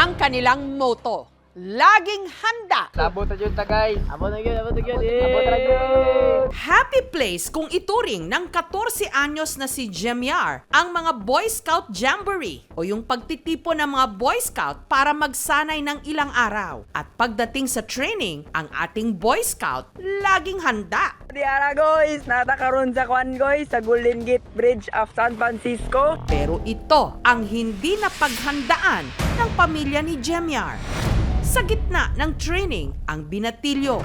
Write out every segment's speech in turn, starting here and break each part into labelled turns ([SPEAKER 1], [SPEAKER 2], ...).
[SPEAKER 1] Ang kanilang motto, laging handa.
[SPEAKER 2] Labot na yun, tagay.
[SPEAKER 3] Abot na yun.
[SPEAKER 2] Abot na yun.
[SPEAKER 1] Happy place kung ituring ng 14 anyos na si Jemiar ang mga Boy Scout Jamboree o yung pagtitipon ng mga Boy Scout para magsanay ng ilang araw. At pagdating sa training, ang ating Boy Scout laging handa.
[SPEAKER 2] Di ara guys, natakaroon sa kwan guys, sa Golden Gate Bridge of San Francisco.
[SPEAKER 1] Pero ito ang hindi na paghandaan ng pamilya ni Jemiar. Sa gitna ng training, ang binatilyo.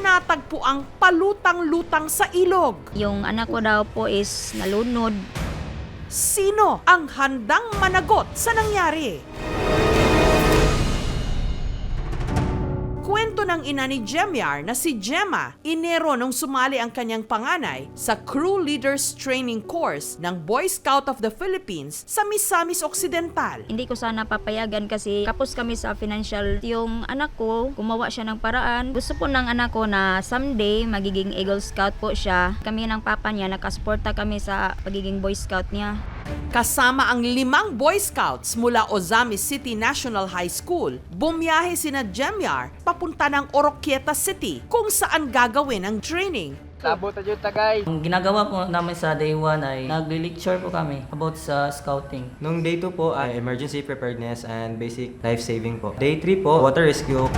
[SPEAKER 1] Natagpo ang palutang-lutang sa ilog.
[SPEAKER 4] Yung anak ko daw po is nalunod.
[SPEAKER 1] Sino ang handang managot sa nangyari? Kwento ng ina ni Jemiar na si Gemma, Enero nung sumali ang kanyang panganay sa Crew Leaders Training Course ng Boy Scout of the Philippines sa Misamis Occidental.
[SPEAKER 4] Hindi ko sana papayagan kasi kapos kami sa financial. Yung anak ko, gumawa siya ng paraan. Gusto po ng anak ko na someday magiging Eagle Scout po siya. Kami ng papa niya, nakasuporta kami sa pagiging Boy Scout niya.
[SPEAKER 1] Kasama ang 5 Boy Scouts mula Ozamis City National High School, bumiyahe sina Jemiar papunta ng Oroquieta City kung saan gagawin ang training.
[SPEAKER 2] Labot na yun, tagay.
[SPEAKER 3] Ang ginagawa po namin sa day 1 ay nagli-lecture po kami about sa scouting.
[SPEAKER 5] Nung day 2 po ay emergency preparedness and basic life saving po. Day 3 po, water rescue.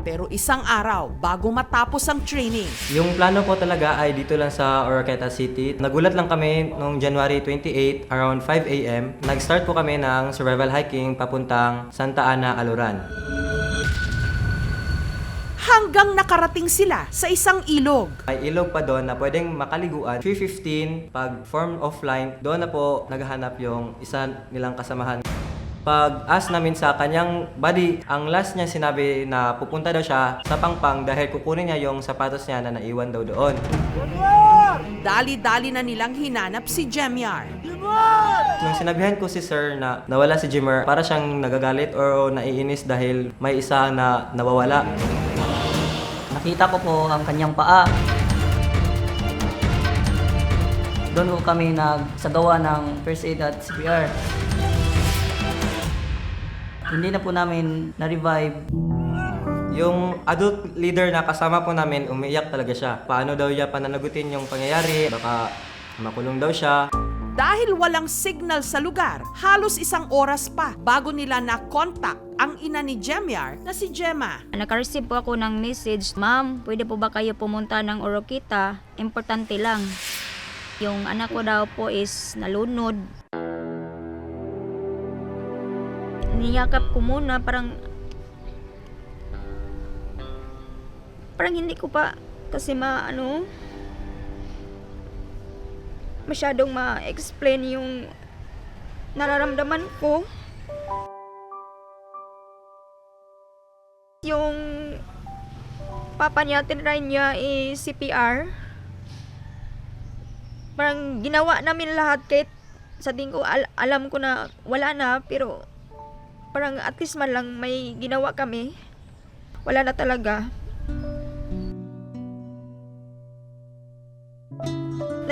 [SPEAKER 1] Pero isang araw bago matapos ang training,
[SPEAKER 5] Yung plano po talaga ay dito lang sa Oroquieta City. Nagulat lang kami nung January 28 around 5 a.m. Nag-start po kami ng survival hiking papuntang Santa Ana, Aluran.
[SPEAKER 1] hanggang nakarating sila sa isang ilog.
[SPEAKER 5] May ilog pa doon na pwedeng makaliguan. 3:15 pag form offline, doon na po naghahanap yung isa nilang kasamahan. Pag-ask namin sa kanyang buddy, ang last niya sinabi na pupunta daw siya sa Pangpang dahil kukunin niya yung sapatos niya na naiwan daw doon.
[SPEAKER 1] Dali-dali na nilang hinanap si Jemiar.
[SPEAKER 5] Nung sinabihan ko si sir na nawala si Jimmer, para siyang nagagalit o naiinis dahil may isa na nawawala.
[SPEAKER 3] Nakita ko po ang kanyang paa. Doon po kami nagsagawa ng first aid at CPR. Hindi na po namin na-revive.
[SPEAKER 5] Yung adult leader na kasama po namin, umiiyak talaga siya. Paano daw niya pananagutin yung pangyayari? Baka makulong daw siya.
[SPEAKER 1] Dahil walang signal sa lugar, halos isang oras pa bago nila na-contact ang ina ni Jemiar na si Gemma.
[SPEAKER 4] Naka-receive po ako ng message, "Ma'am, pwede po ba kayo pumunta ng Oroquieta? Importante lang." Yung anak ko daw po is nalunod. Niyakap ko muna, parang hindi ko pa kasi masyadong ma-explain yung nararamdaman ko. Yung papa niya, tinry niya CPR. Parang ginawa namin lahat kahit sa tingin ko alam ko na wala na, pero parang at least man lang may ginawa kami. Wala na talaga.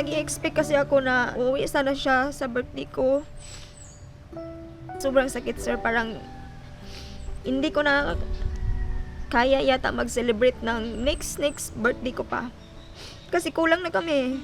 [SPEAKER 4] Nag-i-expect kasi ako na uuwi sana siya sa birthday ko. Sobrang sakit, sir. Parang hindi ko na kaya yata mag-celebrate ng next birthday ko pa. Kasi kulang na kami.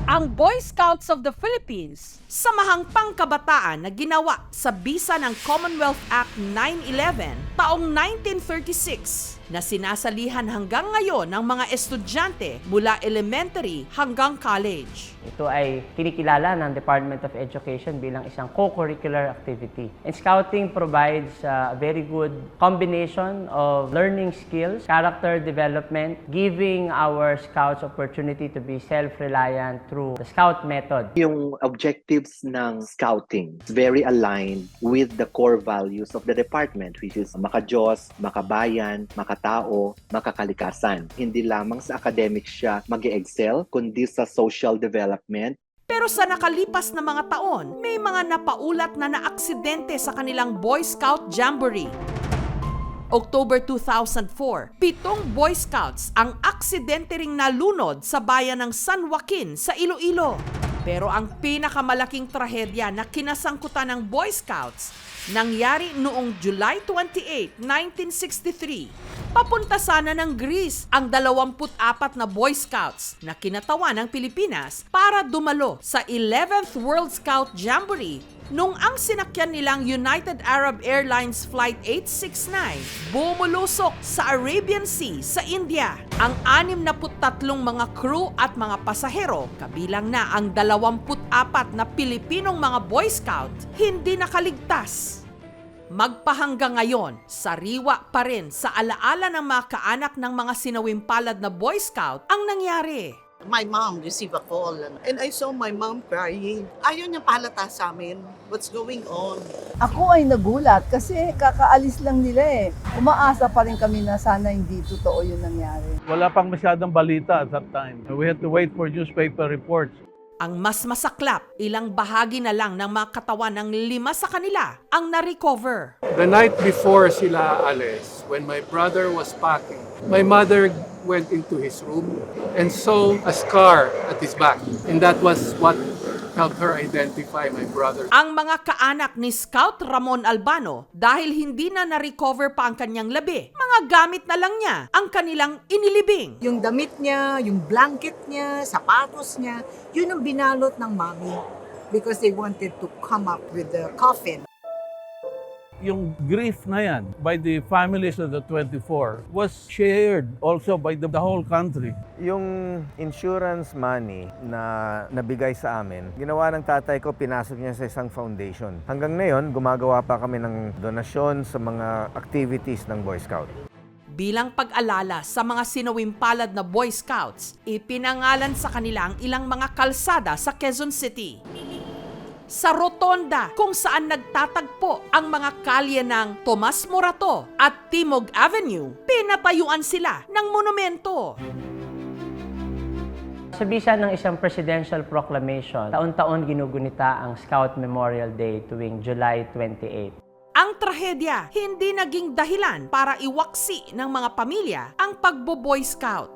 [SPEAKER 1] Ang Boy Scouts of the Philippines, samahang pangkabataan na ginawa sa bisa ng Commonwealth Act 911 taong 1936 na sinasalihan hanggang ngayon ng mga estudyante mula elementary hanggang college.
[SPEAKER 6] Ito ay kinikilala ng Department of Education bilang isang co-curricular activity. And Scouting provides a very good combination of learning skills, character development, giving our Scouts opportunity to be self-reliant through the Scout method.
[SPEAKER 7] Yung objectives ng Scouting very aligned with the core values of the department, which is maka-Diyos, makabayan, makatao, makakalikasan. Hindi lamang sa academics siya mag-excel, kundi sa social development.
[SPEAKER 1] Pero sa nakalipas na mga taon, may mga napaulat na naaksidente sa kanilang Boy Scout Jamboree. October 2004, 7 Boy Scouts ang aksidente ring nalunod sa bayan ng San Joaquin sa Iloilo. Pero ang pinakamalaking trahedya na kinasangkutan ng Boy Scouts nangyari noong July 28, 1963. Papunta sana ng Greece ang 24 na Boy Scouts na kinatawan ng Pilipinas para dumalo sa 11th World Scout Jamboree nung ang sinakyan nilang United Arab Airlines Flight 869 bumulusok sa Arabian Sea sa India. Ang 63 mga crew at mga pasahero, kabilang na ang 24 na Pilipinong mga Boy Scout, hindi nakaligtas. Magpahanggang ngayon, sariwa pa rin sa alaala ng mga kaanak ng mga sinawimpalad na Boy Scout ang nangyari.
[SPEAKER 8] My mom received a call and I saw my mom crying. Ayaw niya palata sa amin what's going on.
[SPEAKER 9] Ako ay nagulat kasi kakaalis lang nila eh. Umaasa pa rin kami na sana hindi totoo yung nangyari.
[SPEAKER 10] Wala pang masyadong balita at that time. We had to wait for newspaper reports.
[SPEAKER 1] Ang mas masaklap, ilang bahagi na lang ng mga katawan ng 5 sa kanila ang na-recover.
[SPEAKER 11] The night before sila alis, when my brother was packing, my mother went into his room and saw a scar at his back. And that was what helped her identify my brother.
[SPEAKER 1] Ang mga kaanak ni Scout Ramon Albano, dahil hindi na na-recover pa ang kanyang labi, mga gamit na lang niya ang kanilang inilibing.
[SPEAKER 8] Yung damit niya, yung blanket niya, sapatos niya, yun ang binalot ng mami because they wanted to come up with the coffin.
[SPEAKER 10] Yung grief na yan by the families of the 24 was shared also by the whole country.
[SPEAKER 12] Yung insurance money na nabigay sa amin, ginawa ng tatay ko, pinasok niya sa isang foundation. Hanggang ngayon, gumagawa pa kami ng donasyon sa mga activities ng Boy Scout.
[SPEAKER 1] Bilang pag-alala sa mga sinawimpalad na Boy Scouts, ipinangalan sa kanila ang ilang mga kalsada sa Quezon City. Sa Rotonda, kung saan nagtatagpo ang mga kalye ng Tomas Morato at Timog Avenue, pinatayuan sila ng monumento.
[SPEAKER 6] Sa bisa ng isang presidential proclamation, taon-taon ginugunita ang Scout Memorial Day tuwing July 28.
[SPEAKER 1] Ang trahedya hindi naging dahilan para iwaksi ng mga pamilya ang pagbo-Boy Scout.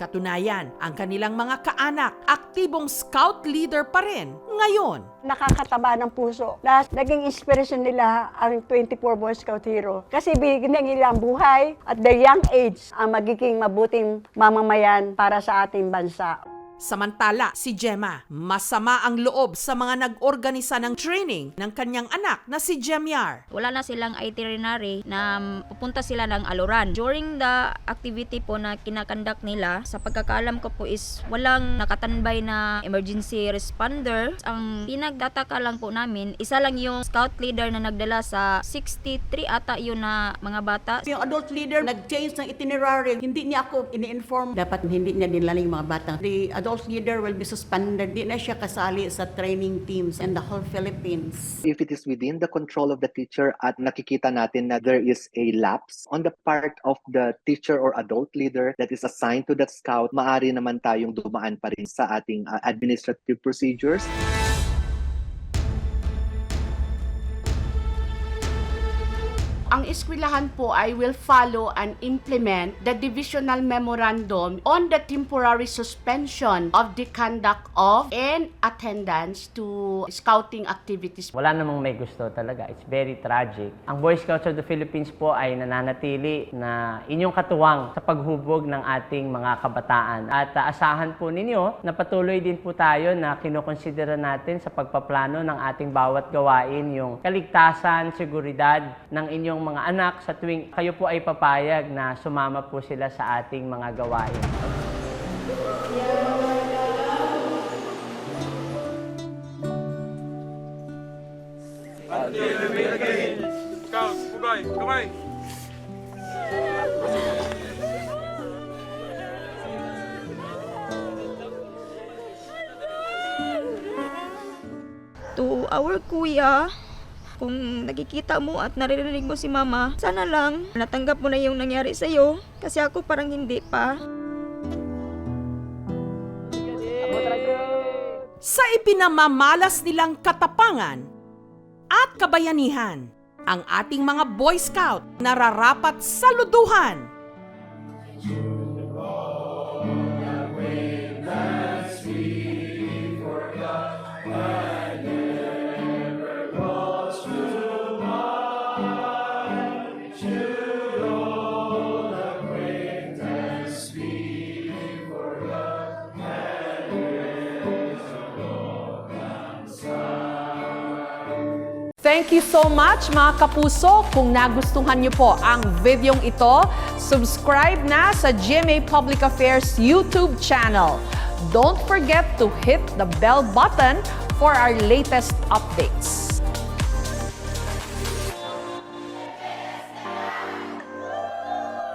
[SPEAKER 1] Katunayan, ang kanilang mga kaanak, aktibong scout leader pa rin ngayon.
[SPEAKER 13] Nakakataba ng puso. Naging inspiration nila ang 24 Boy Scout Hero. Kasi bigyan nila ang buhay at the young age ang magiging mabuting mamamayan para sa ating bansa.
[SPEAKER 1] Samantala, si Gemma, masama ang loob sa mga nag-organisa ng training ng kanyang anak na si Jemiar.
[SPEAKER 4] Wala na silang itinerary na pupunta sila ng Aluran. During the activity po na kinakandak nila, sa pagkakaalam ko po is walang nakatanbay na emergency responder. Ang pinagtataka lang po namin, isa lang yung scout leader na nagdala sa 63 ata yun na mga bata.
[SPEAKER 8] Yung adult leader nag-change ng itinerary, hindi niya ako ini-inform. Dapat hindi niya dinala yung mga bata. The adult leader will be suspended. Di na siya kasali sa training teams in the whole Philippines.
[SPEAKER 7] If it is within the control of the teacher at nakikita natin na there is a lapse on the part of the teacher or adult leader that is assigned to that scout, maaari naman tayong dumaan pa rin sa ating administrative procedures.
[SPEAKER 14] Ang eskwelahan po ay will follow and implement the divisional memorandum on the temporary suspension of the conduct of and attendance to scouting activities.
[SPEAKER 6] Wala namang may gusto talaga. It's very tragic. Ang Boy Scouts of the Philippines po ay nananatili na inyong katuwang sa paghubog ng ating mga kabataan. At asahan po ninyo na patuloy din po tayo na kinukonsidera natin sa pagpaplano ng ating bawat gawain yung kaligtasan, seguridad ng inyong mga anak sa tuwing kayo po ay papayag na sumama po sila sa ating mga gawain.
[SPEAKER 4] To our kuya, kung nakikita mo at naririnig mo si mama, sana lang natanggap mo na yung nangyari sa'yo kasi ako parang hindi pa.
[SPEAKER 1] Sa ipinamamalas nilang katapangan at kabayanihan, ang ating mga Boy Scout nararapat saluduhan.
[SPEAKER 11] For God.
[SPEAKER 1] Thank you so much mga kapuso. Kung nagustuhan niyo po ang videong ito, subscribe na sa GMA Public Affairs YouTube channel. Don't forget to hit the bell button for our latest updates.